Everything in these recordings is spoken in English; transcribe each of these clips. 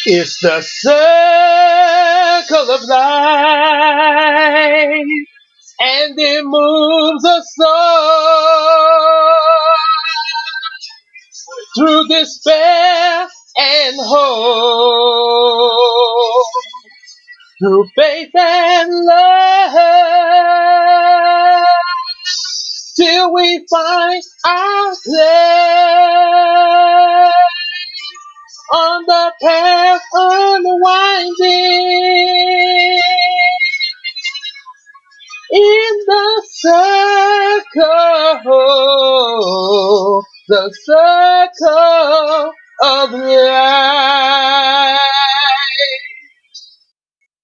It's the circle of life, and it moves us all through despair and hope, through faith and love, till we find our place on the path unwinding in the circle of life.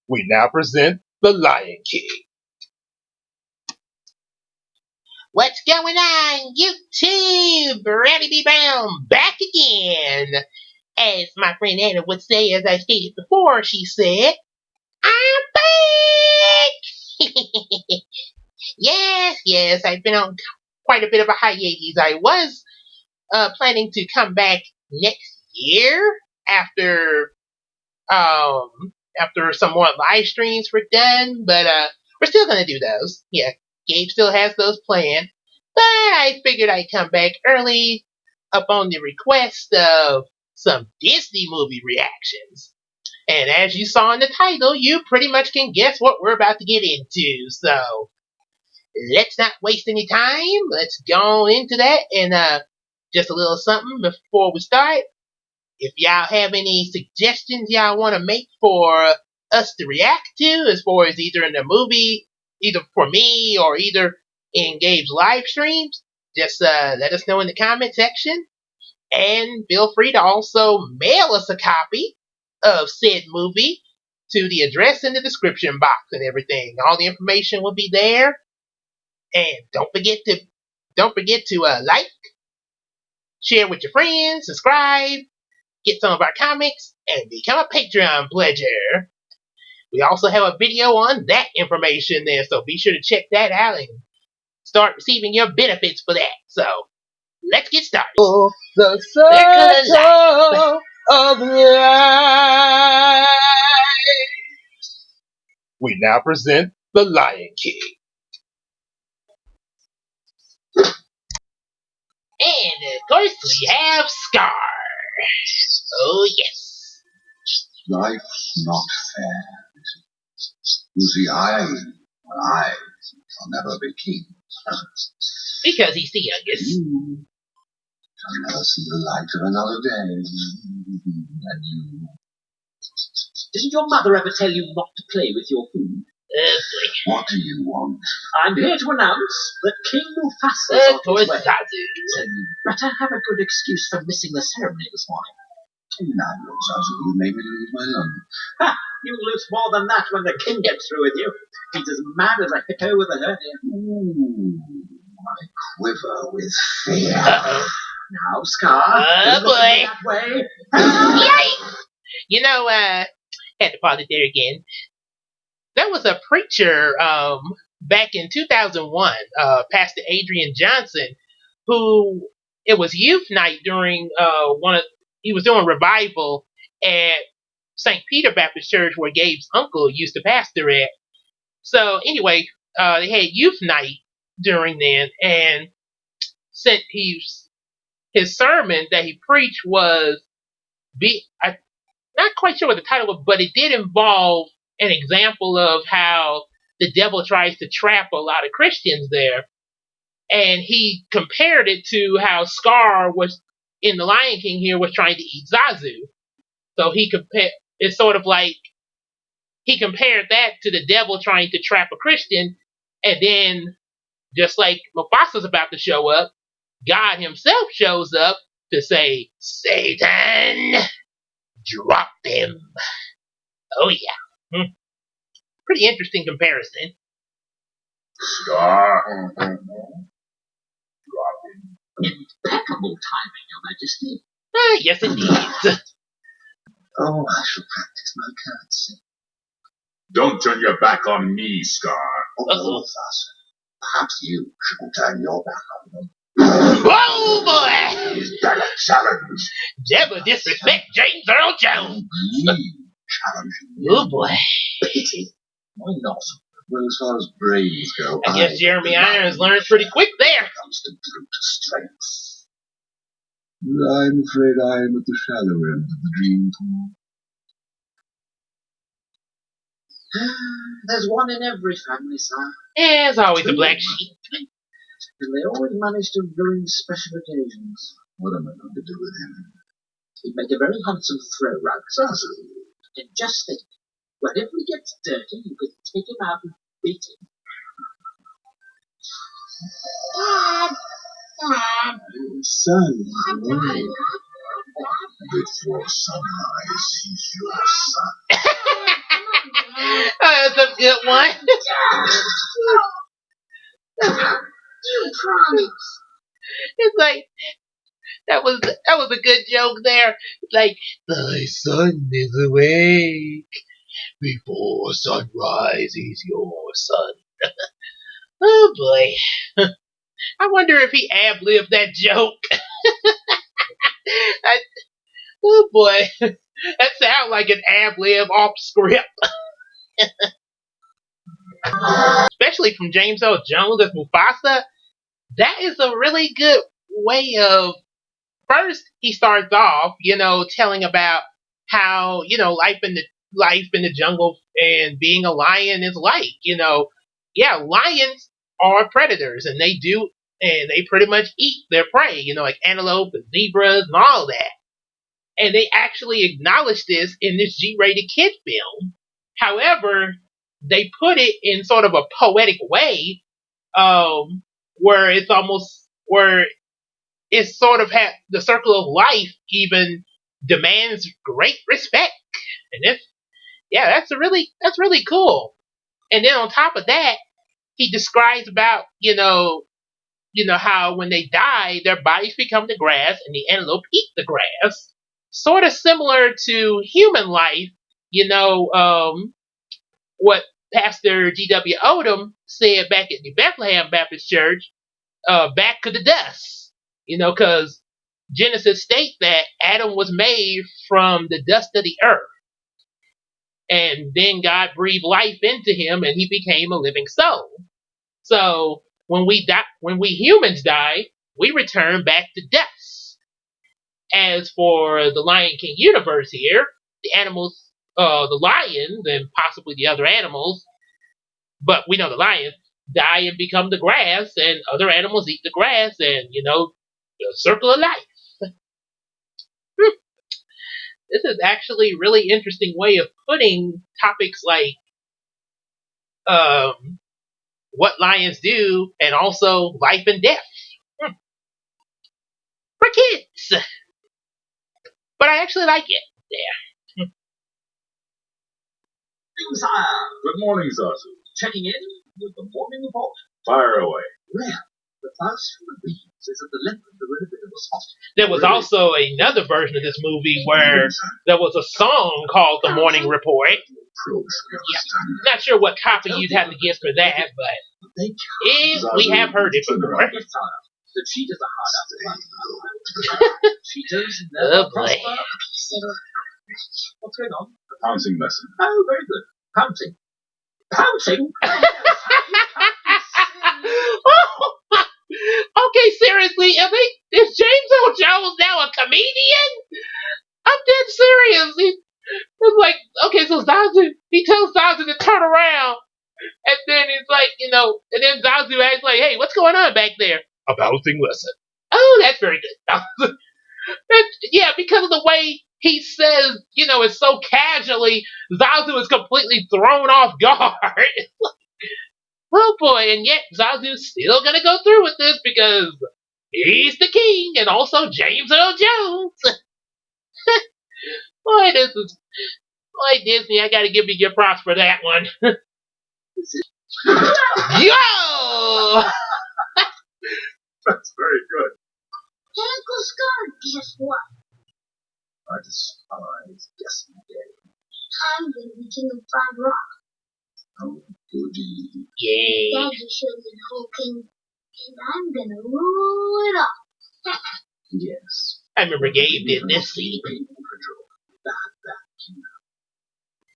We now present The Lion King. What's going on, YouTube? Brownny B. Brown back again. As my friend Anna would say, as I stated before, she said, I'm back! Yes, I've been on quite a bit of a hiatus. I was planning to come back next year after some more live streams were done, but we're still gonna do those. Yeah, Gabe still has those planned, but I figured I'd come back early upon the request of some Disney movie reactions. And as you saw in the title, you pretty much can guess what we're about to get into. So let's not waste any time. Let's go into that. And just a little something before we start. If y'all have any suggestions y'all want to make for us to react to, as far as either in the movie, either for me or either in Gabe's live streams, just let us know in the comment section. And feel free to also mail us a copy of said movie to the address in the description box and everything. All the information will be there. And don't forget to like, share with your friends, subscribe, get some of our comics, and become a Patreon pledger. We also have a video on that information there, so be sure to check that out and start receiving your benefits for that. So, let's get started. The circle of life. We now present The Lion King. And of course, we have Scar. Oh, yes. Life's not fair. You see, I shall never be king. Because he's the youngest. You shall never see the light of another day. And you. Didn't your mother ever tell you not to play with your food? What do you want? I'm here to announce that King Mufasa is on his way. So you better have a good excuse for missing the ceremony this morning. Now, Zazu, you made me lose my lunch. Ha! You'll lose more than that when the king gets through with you. He's as mad as a hippo with a hernia. Ooh, I quiver with fear. Now, Scar, Oh, boy. that way. Yikes! You know, had to pause it there again. There was a preacher back in 2001, Pastor Adrian Johnson, who it was youth night during he was doing revival at St. Peter Baptist Church where Gabe's uncle used to pastor at. So anyway, they had youth night during then, and his sermon that he preached was I'm not quite sure what the title was, but it did involve an example of how the devil tries to trap a lot of Christians there. And he compared it to how Scar was in The Lion King here was trying to eat Zazu. So it's sort of like he compared that to the devil trying to trap a Christian, and then just like Mufasa's about to show up, God himself shows up to say, Satan, drop them. Oh yeah. Pretty interesting comparison. Scar. Impeccable timing, Your Majesty. Yes, indeed. Oh, I shall practice my curtsy. Don't turn your back on me, Scar. Oh, perhaps you shouldn't turn your back on me. Whoa, boy! Is that a challenge? Never disrespect James Earl Jones. Oh boy. Pity. Why not? Well, as far as brains go, I guess Jeremy Irons learned pretty quick there. Comes to brute strength. I'm afraid I'm at the shallow end of the dream pool. There's one in every family, sir. Yeah, there's always a black sheep. And they always manage to ruin special occasions. What am I going to do with him? He'd make a very handsome throw rug. And just think, whenever he gets dirty, you could take him out and beat him. Dad! Son, why? Before sunrise, he's your son. Oh, that's a good one. You promise. It's like that was a good joke there. It's like thy son is awake. Before sunrise, he's your son. Oh boy. I wonder if he ad-libbed that joke. Oh boy. That sounds like an ad-lib off script. Especially from James Earl Jones as Mufasa. That is a really good way of. First, he starts off, telling about how, life in the jungle and being a lion is like. Yeah, lions are predators and they pretty much eat their prey, like antelope and zebras and all that. And they actually acknowledge this in this G-rated kid film. However, they put it in sort of a poetic way, where it's almost where it's sort of the circle of life even demands great respect, and that's really cool. And then on top of that, he describes about how when they die, their bodies become the grass, and the antelope eat the grass, sort of similar to human life. What Pastor G.W. Odom said back at the Bethlehem Baptist Church, back to the dust. Because Genesis states that Adam was made from the dust of the earth. And then God breathed life into him and he became a living soul. So when we humans die, we return back to dust. As for the Lion King universe here, the animals, the lions and possibly the other animals, but we know the lions die and become the grass, and other animals eat the grass, and the circle of life. This is actually a really interesting way of putting topics like what lions do and also life and death for kids. But I actually like it. Yeah. Good morning, Zazu. Checking in with the morning report. Fire away. Well, the first from the beans is at the length of the river that was hot. There was also another version of this movie where there was a song called The Morning Report. Yeah. Not sure what copy you'd have to get for that, but we have heard it before. The cheetahs are hard up. Cheetahs never prosper. What's going on? A pouncing lesson. Oh, very good. Pouncing. Pouncing? Okay, seriously, is James Earl Jones now a comedian? I'm dead serious. It's like, okay, so Zazu, he tells Zazu to turn around, and then it's like, and then Zazu acts like, hey, what's going on back there? A bouncing lesson. Oh, that's very good. And, yeah, because of the way he says, it's so casually, Zazu is completely thrown off guard. Oh boy, and yet Zazu's still gonna go through with this because he's the king and also James Earl Jones. Boy, Disney, I gotta give you your props for that one. Yo! That's very good. Uncle Scar, guess what? I despise guessing game. I'm gonna be king of Fried Rock. Oh, goody. Yay. Daddy showed me the whole king, and I'm gonna rule it all. Yes. I remember Gabe did this scene.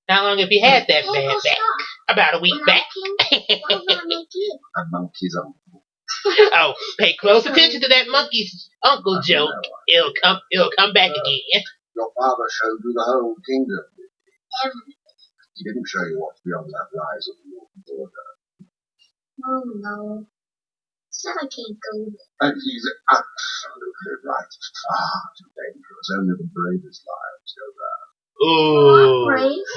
How long have you had that man back? About a week back. A monkey's uncle. Oh, pay close attention to that monkey's uncle joke. It'll come back again. Your father showed you the whole kingdom. He didn't show you what's beyond that rise of the Northern border. Oh no. Said I can't go there. And he's absolutely right. Far too dangerous. Only the bravest lions go there. Ooh. Brave?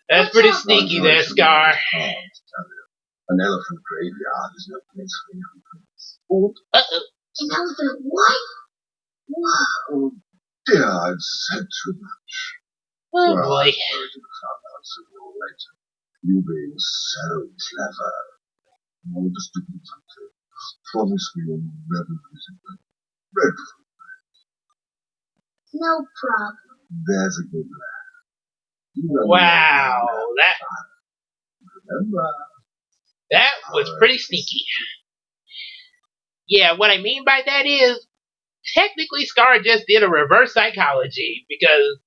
That's pretty sneaky there, Scar. An elephant graveyard is no place for young prince. Uh-oh. An elephant what? Wow. Oh dear, I've said too much. Oh Well, boy. I'm sorry to find out sooner or later. You being so clever. I want to do something. Promise me you'll never visit me. Dreadful. No problem. There's a good lad. You know Wow, remember. that was pretty sneaky. Yeah, what I mean by that is, technically Scar just did a reverse psychology, because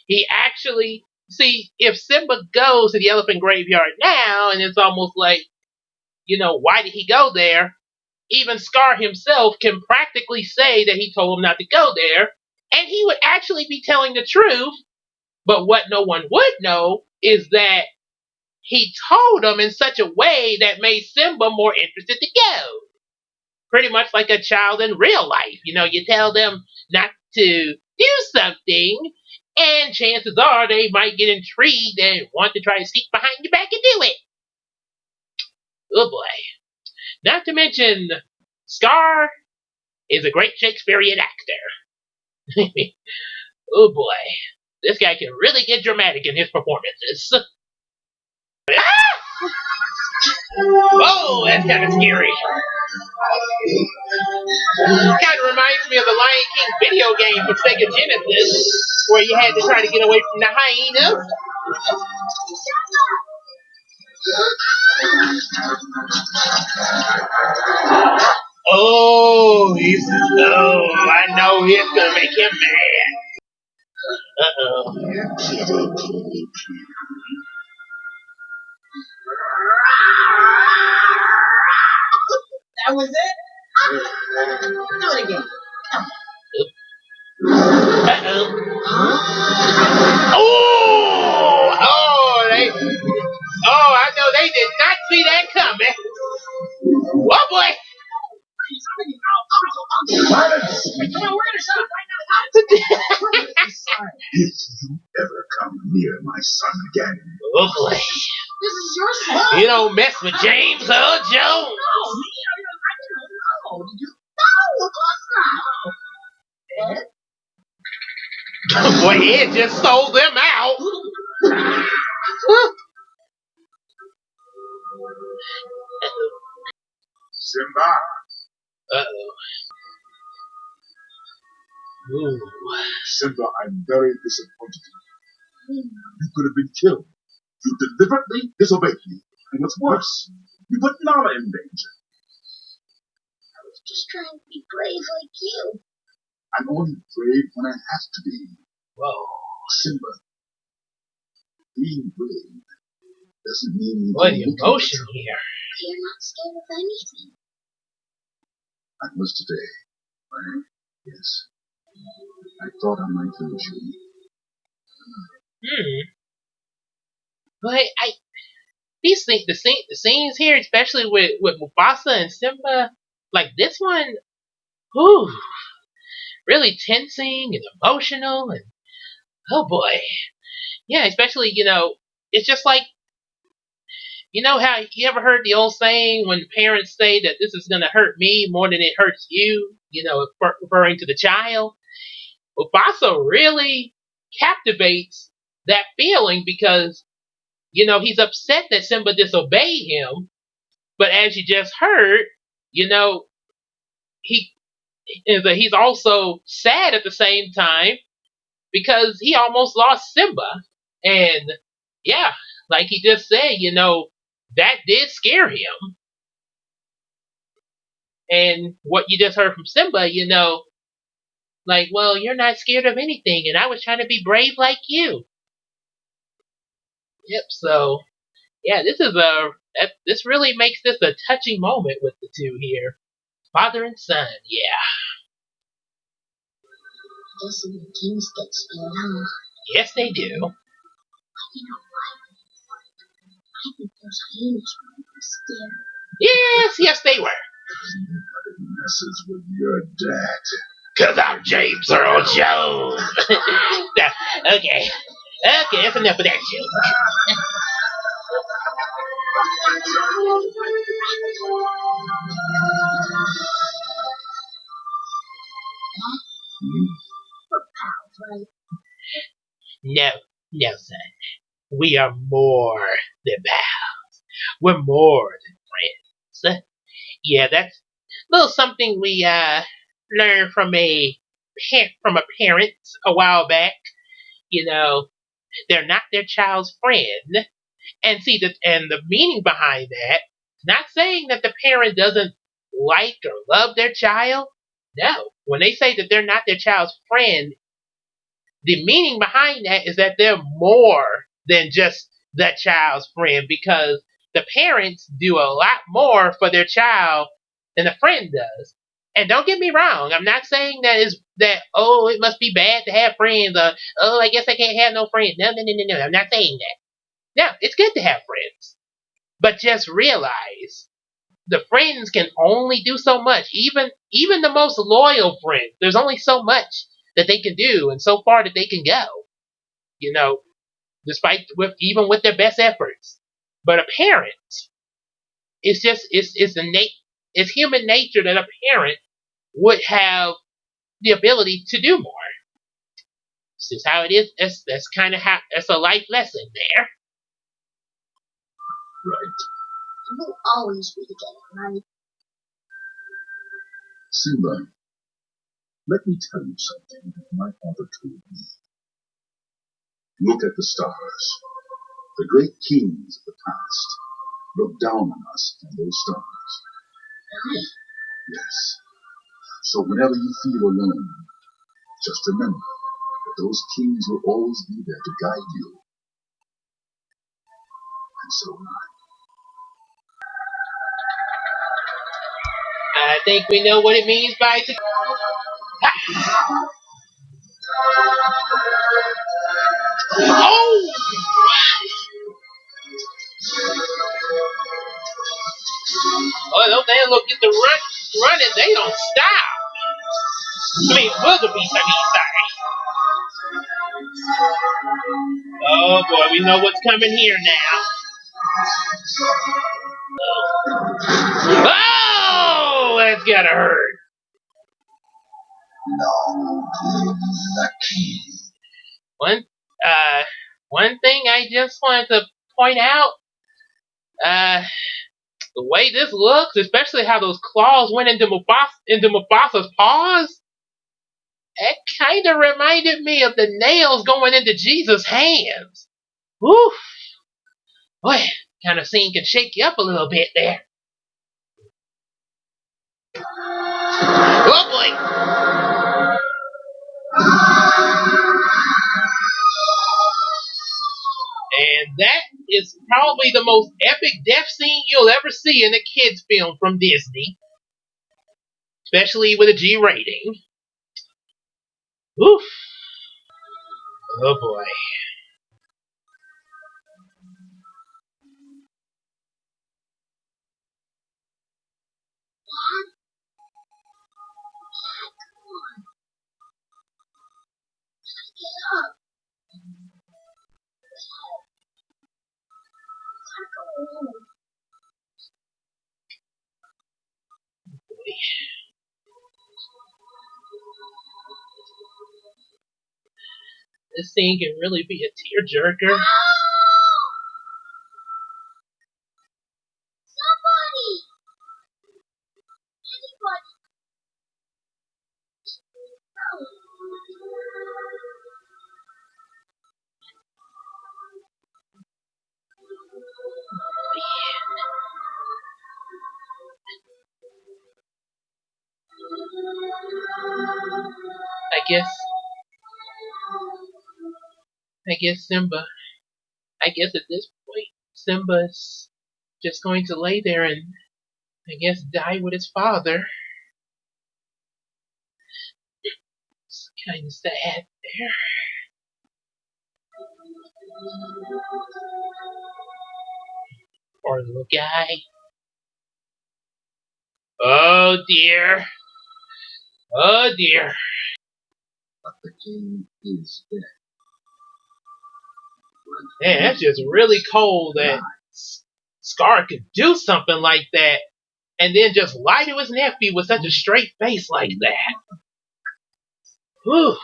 he actually, see, if Simba goes to the elephant graveyard now, and it's almost like, why did he go there? Even Scar himself can practically say that he told him not to go there, and he would actually be telling the truth, but what no one would know is that he told him in such a way that made Simba more interested to go. Pretty much like a child in real life. You tell them not to do something, and chances are they might get intrigued and want to try to sneak behind your back and do it. Oh boy. Not to mention, Scar is a great Shakespearean actor. Oh boy. This guy can really get dramatic in his performances. Whoa, that's kind of scary. Kind of reminds me of the Lion King video game for Sega Genesis, where you had to try to get away from the hyenas. Oh, I know it's gonna make him mad. Uh-oh. That was it? Do it again. Uh-oh. I know they did not see that coming. Oh boy. If you ever come near my son again. Oh boy. This is your son. You don't mess with James Earl Jones. No, me? I don't know. Did you? No, of course not. Ed? Boy, Ed just sold them out. Simba, Uh-oh. Ooh. Simba, I'm very disappointed in you. You could have been killed. You deliberately disobeyed me. And what's worse, you put Nala in danger. I was just trying to be brave like you. I'm only brave when I have to be. Whoa. Simba, being brave doesn't mean you What don't look emotion at here. You're not scared of anything. I was today. Yes. I thought I might lose you. But these things, the scenes here, especially with Mufasa and Simba, like this one, whew, really tensing and emotional, and oh boy, yeah, especially it's just like, how you ever heard the old saying when parents say that this is gonna hurt me more than it hurts you, referring to the child. Mufasa really captivates that feeling because he's upset that Simba disobeyed him, but as you just heard, he's also sad at the same time because he almost lost Simba, and yeah, like he just said, that did scare him, and what you just heard from Simba, Like, well, you're not scared of anything, and I was trying to be brave like you. Yep. So yeah, this really makes this a touching moment with the two here, father and son. Yeah. Guess the kings get scared, huh? Yes, they do. You know why? I think those hyenas were scared. Yes, they were. Nobody messes with your dad. Cause I'm James Earl Jones. Okay, that's enough of that joke. Right. No, no, son. We are more than pals. We're more than friends. Yeah, that's a little something we learned from a parent a while back. You know, they're not their child's friend, and see the meaning behind that. Not saying that the parent doesn't like or love their child. No, when they say that they're not their child's friend, the meaning behind that is that they're more than just the child's friend because the parents do a lot more for their child than the friend does. And don't get me wrong, I'm not saying that it must be bad to have friends or oh I guess I can't have no friends. No. I'm not saying that. No, it's good to have friends. But just realize the friends can only do so much. Even the most loyal friends, there's only so much that they can do and so far that they can go. You know, despite even with their best efforts. But a parent, it's human nature that a parent would have the ability to do more. This is how it is. That's kind of how that's a life lesson there. Right. We'll always be together, right? Simba, let me tell you something that my father told me. Look at the stars. The great kings of the past look down on us and those stars. Really? Yes. So whenever you feel alone, just remember that those kings will always be there to guide you. And so will I. I think we know what it means by oh. Oh, those damn get the running. They don't stop. I mean, wildebeest. I mean, sorry. Oh boy, we know what's coming here now. Oh, that's gotta hurt. Long live Lucky. One, uh, one thing I just wanted to point out, the way this looks, especially how those claws went into Mufasa's paws, it kind of reminded me of the nails going into Jesus' hands. Woof. Boy, kind of scene can shake you up a little bit there. Oh boy. And that is probably the most epic death scene you'll ever see in a kids' film from Disney, especially with a G rating. Oof. Oh boy. Get up. This scene can really be a tearjerker. Somebody! Anybody! I guess Simba. I guess at this point, Simba's just going to lay there and I guess die with his father. It's kind of sad there. Poor little guy. Oh dear. Oh dear. But the king is dead. Man, that's just really cold that Scar could do something like that and then just lie to his nephew with such a straight face like that. Whew.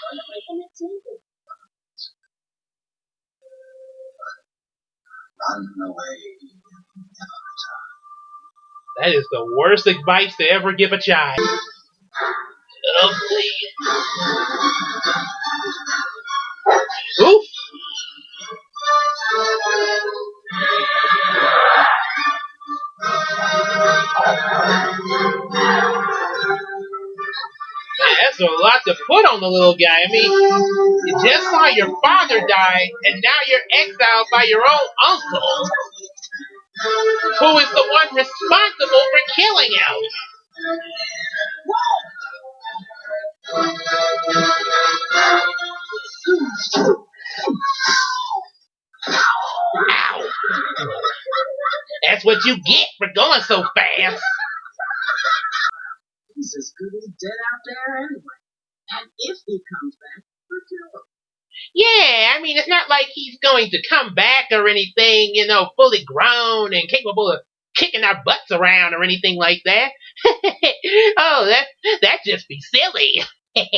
Run away. That is the worst advice to ever give a child. Oh, please. Oof. Man, that's a lot to put on the little guy. I mean, you just saw your father die, and now you're exiled by your own uncle, who is the one responsible for killing him. Ow! That's what you get for going so fast. He's as good as dead out there anyway. And if he comes back, we'll kill him. Yeah, I mean, it's not like he's going to come back or anything, fully grown and capable of kicking our butts around or anything like that. Oh, that'd just be silly. Yeah!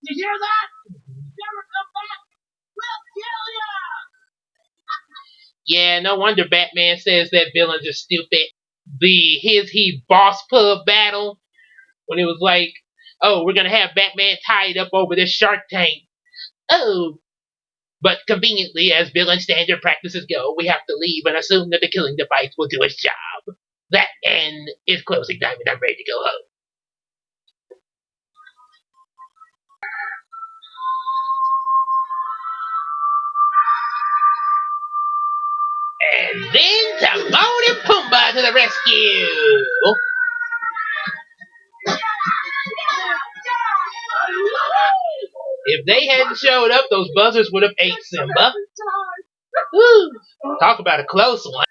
You hear that? Never come back. We'll kill ya! Yeah, no wonder Batman says that villains are stupid. The he boss pub battle, when it was like, oh, we're gonna have Batman tied up over this shark tank. Oh, but conveniently, as villain standard practices go, we have to leave and assume that the killing device will do its job. That and it's closing time and I'm ready to go home. And then Timon and Pumbaa to the rescue! If they hadn't showed up, those buzzards would have ate Simba. Woo. Talk about a close one.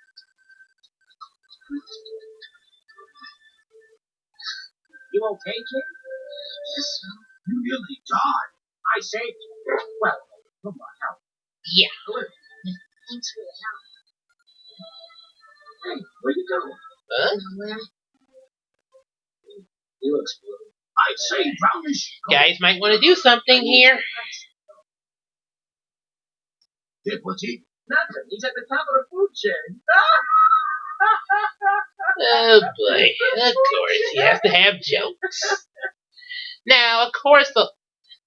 You okay, kid? Yes, sir. You nearly died. I saved you. Well, come on, help. Yeah. Thanks for the help. Hey, where you going? Huh? Nowhere. You exploded. I say, Brownish. Guys might want to do something here. Did what he? Nothing. He's at the top of the food chain. Oh boy. Of course, he has to have jokes. Now, of course,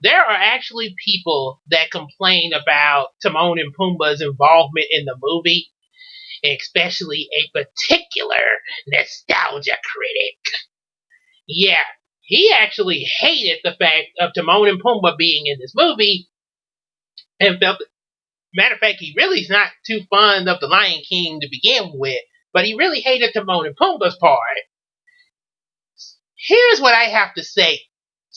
there are actually people that complain about Timon and Pumbaa's involvement in the movie, especially a particular nostalgia critic. Yeah, he actually hated the fact of Timon and Pumbaa being in this movie and felt, matter of fact, he really is not too fond of the Lion King to begin with, but he really hated Timon and Pumbaa's part. Here's what I have to say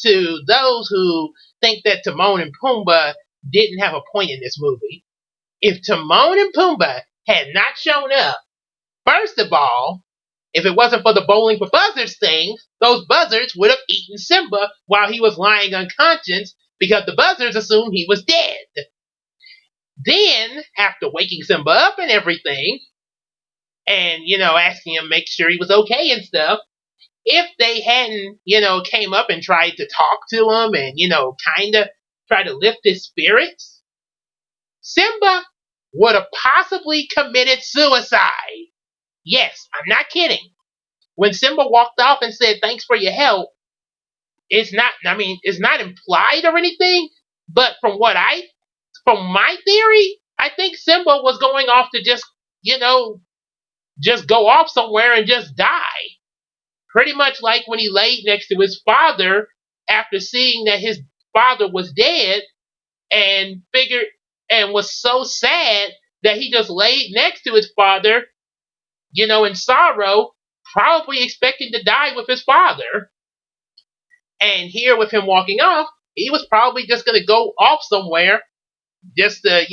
to those who think that Timon and Pumbaa didn't have a point in this movie. If Timon and Pumbaa had not shown up, first of all, if it wasn't for the bowling for buzzards thing, those buzzards would have eaten Simba while he was lying unconscious because the buzzards assumed he was dead. Then, after waking Simba up and everything, and, asking him make sure he was okay and stuff, if they hadn't, came up and tried to talk to him and, kind of try to lift his spirits, Simba would have possibly committed suicide. Yes, I'm not kidding. When Simba walked off and said, thanks for your help, it's not implied or anything, but from my theory, I think Simba was going off to just go off somewhere and just die. Pretty much like when he laid next to his father after seeing that his father was dead and figured and was so sad that he just laid next to his father, in sorrow, probably expecting to die with his father. And here with him walking off, he was probably just going to go off somewhere just to,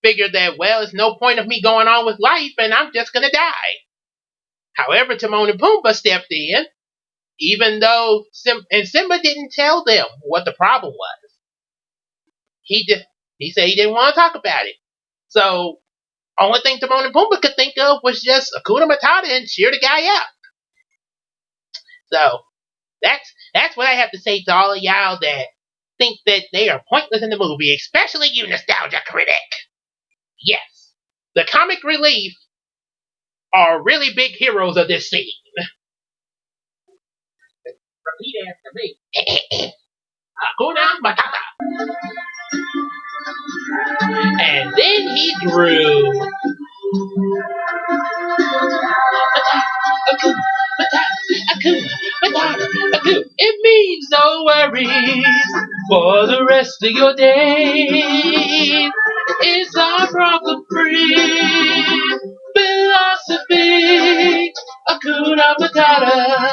figure that, well, it's no point of me going on with life and I'm just going to die. However, Timon and Pumbaa stepped in, even though Simba didn't tell them what the problem was. He said he didn't want to talk about it. So, only thing Timon and Pumbaa could think of was just Hakuna Matata and cheer the guy up. So, that's what I have to say to all of y'all that think that they are pointless in the movie, especially you, nostalgia critic. Yes, the comic relief are really big heroes of this scene. Repeat after me. Hakuna Matata. And then he drew. It means no worries for the rest of your days. It's our problem-free philosophy. Hakuna Matata.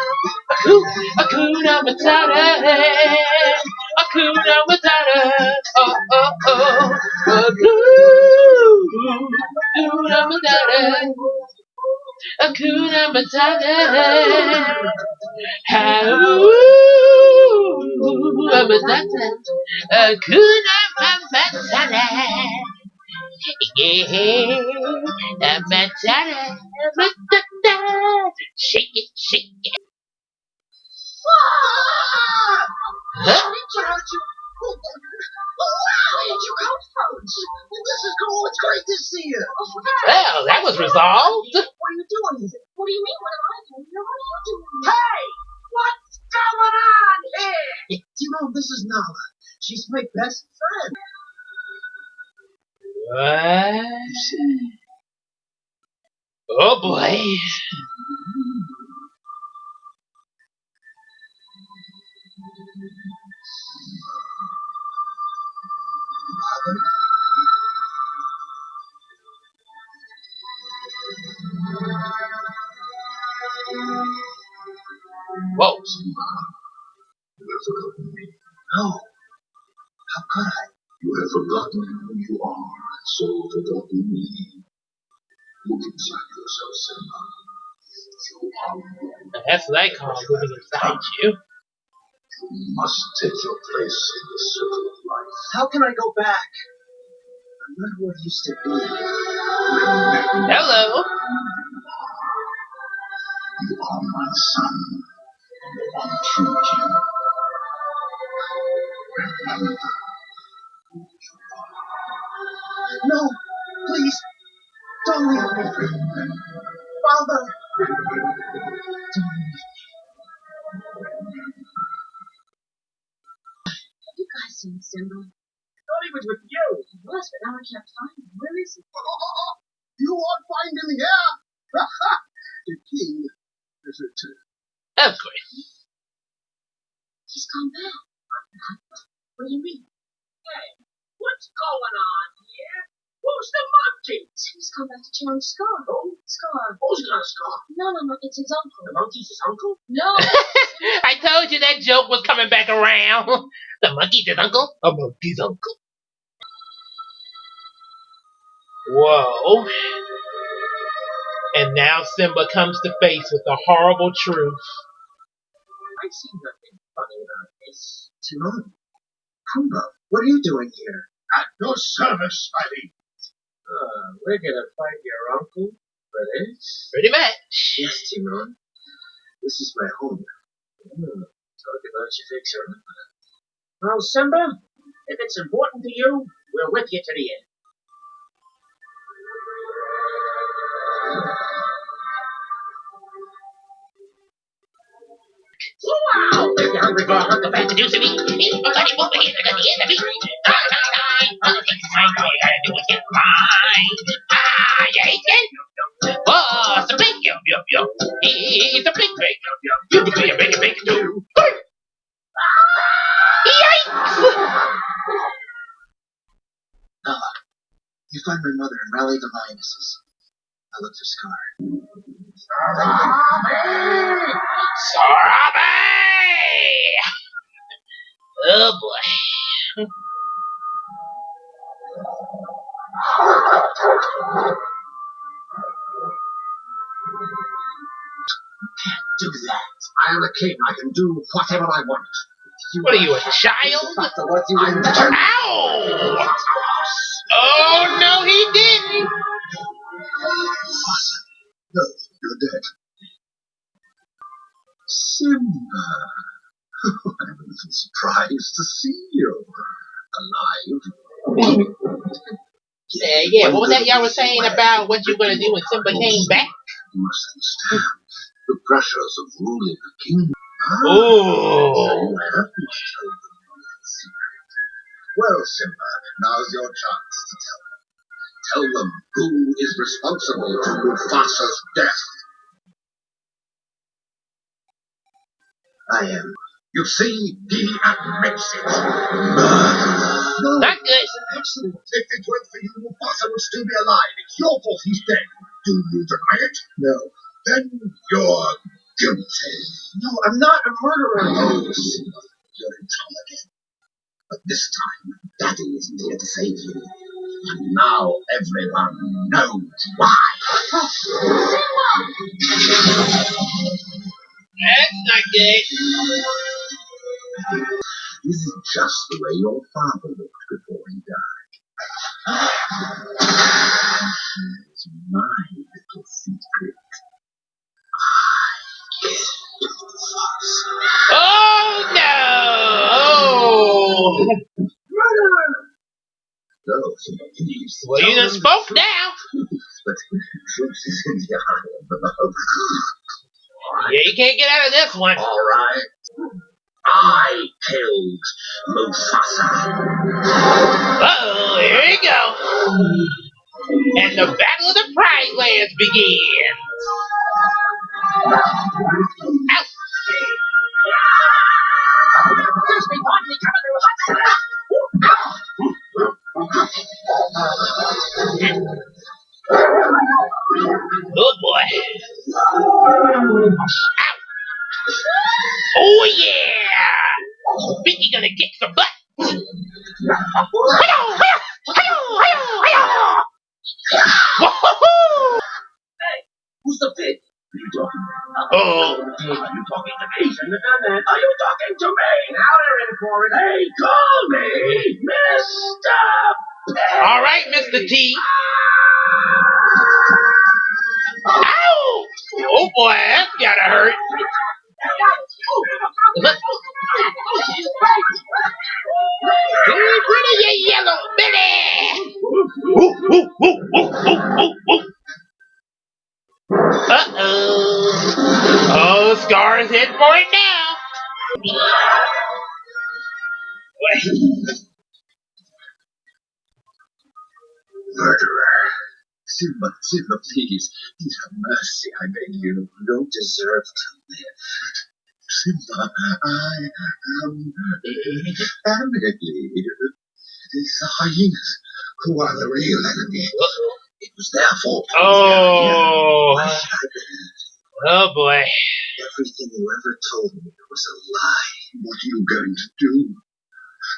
Hakuna Matata. Hakuna Matata. Oh, oh, oh. Hakuna Matata. Hakuna Matata. Hakuna Matata. Hakuna Matata. Yeah, Matata. Matata. Shake it, shake it. Huh? Where did you come from? This is cool. It's great to see you. Well, that was resolved. What are you doing here? What do you mean? What am I doing here? What are you doing here? Hey! What's going on here? Timon, this is Nala. She's my best friend. What? Oh boy. Whoa. You have forgotten me. No. How could I? You have forgotten who you are, and so forgotten me. Look inside yourself, Simba. You are wrong. That's what I call living inside you. You must take your place in the circle of life. How can I go back? I'm not who I used to be. Hello. You are my son, the one true king. Remember who you are. No, please, don't leave me. Father, don't leave me. Have you guys seen Simba? I thought he was with you. He was, but now I can't find him. Where is he? You won't find him here. The king has returned. Of course. He's gone back. What do you mean? Hey, what's going on here? Who's the monkey? He's gone back to John's Scar. Who? Scar. Who's got a scar? No, it's his uncle. The monkey's his uncle? No. I told you that joke was coming back around. The monkey's his uncle? A monkey's uncle. Whoa. And now Simba comes to face with the horrible truth. I see nothing funny about this. Timon, Pumbaa, what are you doing here? At your service, Spidey. We're gonna fight your uncle for this? Pretty much. Yes, Timon. This is my home. Talk about your fixer. Well, Simba, if it's important to you, we're with you to the end. Wow! You're hungry for a hunk of fat to do to me? Eat my buddy over here, they're the enemy. Politics is mine, all you gotta do is get mine. You hate it? Oh, it's a big yum. It's a big. You can be a big too. You find my mother and rally the lionesses. I look for Scar. Sorabe! Oh boy. Do that. I am a king. I can do whatever I want. What are you, a child? I'm determined. Ow! Oh no, he didn't. No, you're dead. Simba. I'm a little surprised to see you alive. Yeah. What was that y'all were saying about what you were gonna do when Simba came back? You must understand the pressures of ruling a kingdom. So Oh. you haven't told them your secret. Well, Simba, now's your chance to tell them. Tell them who is responsible for Mufasa's death. I am. You see, he admits it. No, Not good. it's an accident. If it weren't for you, Mufasa would still be alive. It's your fault he's dead. Do you deny it? No. Then you're guilty. No, I'm not a murderer. Oh, Simba, you're in trouble again. But this time, Daddy isn't here to save you. And now everyone knows why. That's not good. This is just the way your father looked before he died. Here's my little secret. Oh no! Oh. No, please. Well, you done spoke now. But truth is in the eye of the beholder. Yeah, you can't get out of this one. All right. I killed Mufasa. Uh-oh, here you go. And the Battle of the Pride Lands begins. Out. Good boy. Out. Oh yeah. Think you're gonna kick some butt. Woo-hoo-hoo. Who's the pig? Are you talking? Oh. Are you talking to me? Shouldn't have done that. Are you talking to me? Now they're in for it. Hey, call me Mr. Pig. All right, Mr. T. Ow! Oh boy, that's gotta hurt. Get rid of your yellow belly. Woo, woo, woo, woo, woo, woo, woo. Uh-oh. Oh, Scar is heading for it now. Murderer. Simba, please have mercy, I beg you. You don't deserve to live. Simba, I am family. It's the hyenas who are the real enemy. It was their fault. Oh. Why should I believe? Oh boy. Everything you ever told me was a lie. What are you going to do?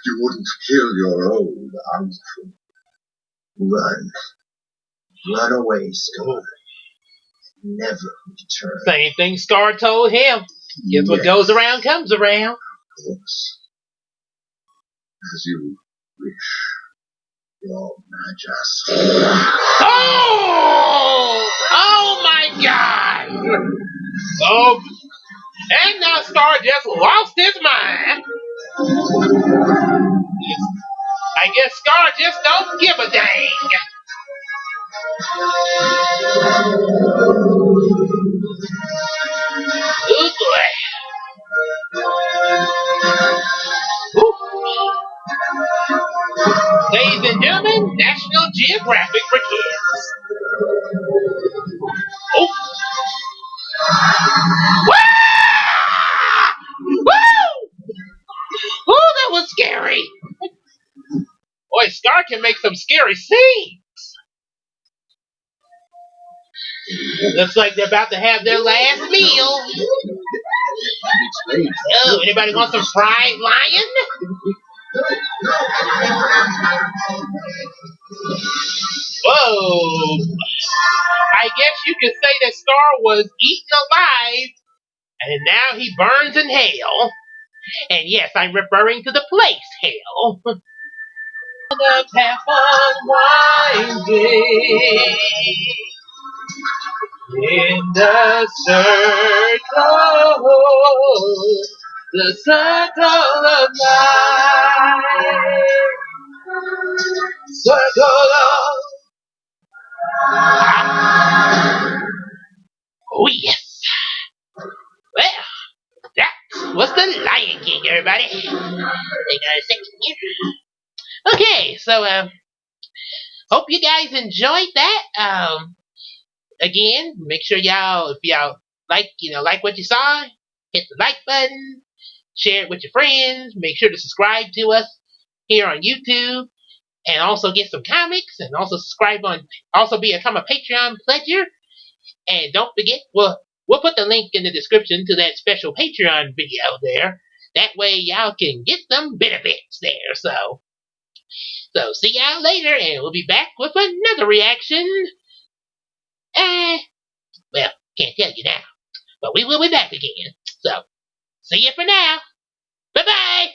You wouldn't kill your old uncle. Run. Run away, Scar. Never return. Same thing Scar told him. Guess what goes around comes around. Of course. As you wish, Your Majesty. Oh! Oh my God! Oh, and now Scar just lost his mind. I guess Scar just don't give a dang. Oh boy. Woo. Ladies and gentlemen, National Geographic for kids. Oh. Woo! Oh, that was scary. Boy, Scar can make some scary scenes. Looks like they're about to have their last meal. Oh, anybody want some fried lion? Whoa. I guess you could say that Scar was eaten alive, and now he burns in hell. And yes, I'm referring to the place hell. The path unwinding in the circle, the circle of life, circle of. Oh yes. Well, that was the Lion King, everybody. They got a second here. Okay, so hope you guys enjoyed that. Again, make sure y'all, if y'all like what you saw, hit the like button, share it with your friends, make sure to subscribe to us here on YouTube, and also get some comics, and also become a Patreon pledger, and don't forget, we'll put the link in the description to that special Patreon video there. That way y'all can get some benefits there. So see y'all later, and we'll be back with another reaction. Well, can't tell you now, but we will be back again. So, see you for now. Bye-bye.